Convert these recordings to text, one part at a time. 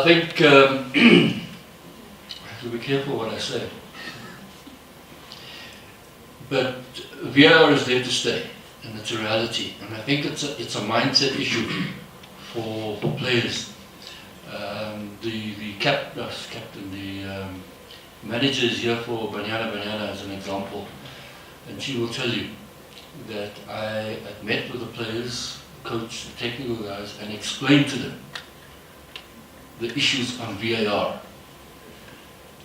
think I have to be careful what I say. But VAR is there to stay, and it's a reality. And I think it's a mindset issue for players. The captain, the manager is here for Banyana as an example, and she will tell you that I met with the players, coach, the technical guys, and explained to them the issues on VAR.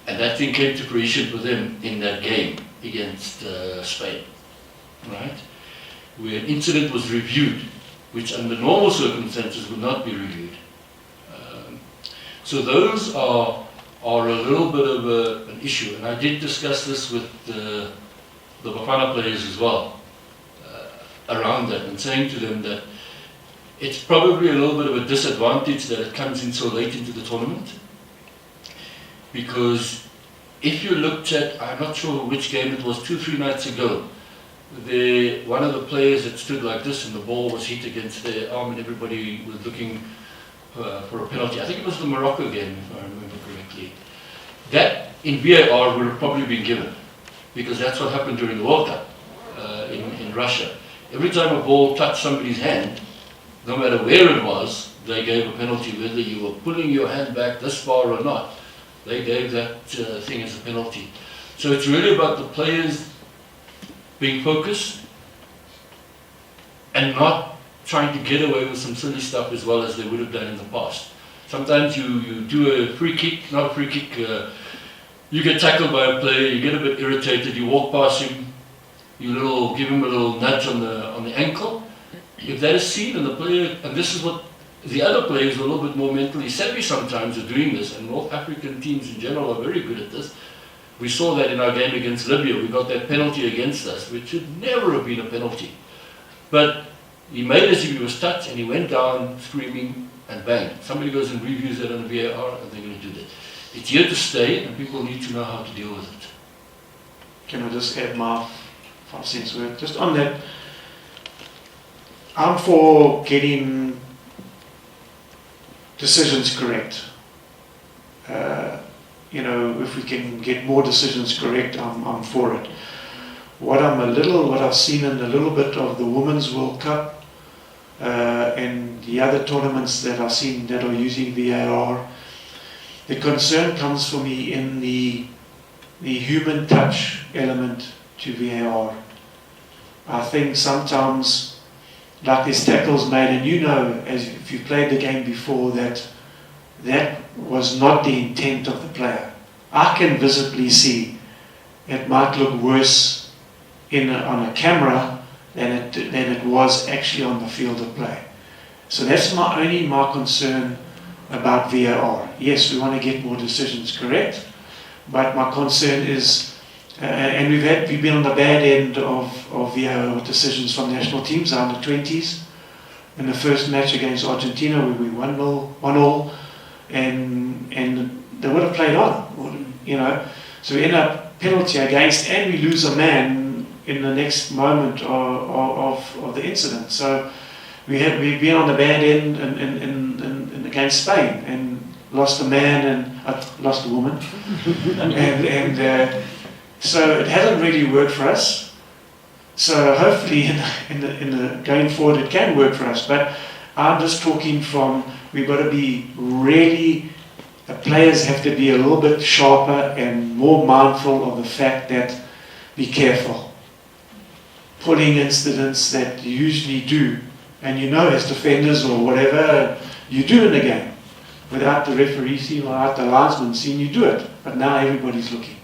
And that thing came to fruition for them in that game against Spain, right? Where an incident was reviewed, which under normal circumstances would not be reviewed. So those are a little bit of an issue, and I did discuss this with the Bafana players as well, around that, and saying to them that it's probably a little bit of a disadvantage that it comes in so late into the tournament, because if you looked at, I'm not sure which game it was, 2-3 nights ago, one of the players that stood like this and the ball was hit against their arm and everybody was looking for a penalty. I think it was the Morocco game, if I remember correctly. That in VAR would have probably been given, because that's what happened during the World Cup in Russia. Every time a ball touched somebody's hand, no matter where it was, they gave a penalty, whether you were pulling your hand back this far or not. They gave that thing as a penalty. So it's really about the players being focused and not trying to get away with some silly stuff as well as they would have done in the past. Sometimes you do a free kick, not a free kick, you get tackled by a player, you get a bit irritated, you walk past him, you give him a little nudge on the ankle. If that is seen and the player, and this is what the other players are a little bit more mentally savvy sometimes are doing this, and North African teams in general are very good at this. We saw that in our game against Libya. We got that penalty against us, which should never have been a penalty. But he made as if he was touched, and he went down screaming, and bang. Somebody goes and reviews that on the VAR, and they're going to do that. It's here to stay, and people need to know how to deal with it. Can I just add my 5 cents worth? Just on that, I'm for getting decisions correct. If we can get more decisions correct, I'm for it. What I've seen in a little bit of the Women's World Cup and the other tournaments that I've seen that are using VAR, the concern comes for me in the human touch element to VAR. I think sometimes, like there's tackles made, and as if you've played the game before, that was not the intent of the player. I can visibly see it might look worse on a camera than it was actually on the field of play. So that's my concern about VAR. Yes, we want to get more decisions correct, but my concern is, and we've been on the bad end of VAR decisions from national teams, under 20s. In the first match against Argentina, where we won 1-1, and they would have played on, So we end up penalty against, and we lose a man in the next moment of the incident. So we've been on the bad end and against Spain, and lost a man and lost a woman, and so it hasn't really worked for us. So hopefully in the going forward it can work for us. But I'm just talking from, we've got to be really, the players have to be a little bit sharper and more mindful of the fact that, be careful. Pulling incidents that you usually do, and as defenders or whatever, you do in the game. Without the referee seeing, without the linesman seeing, you do it. But now everybody's looking.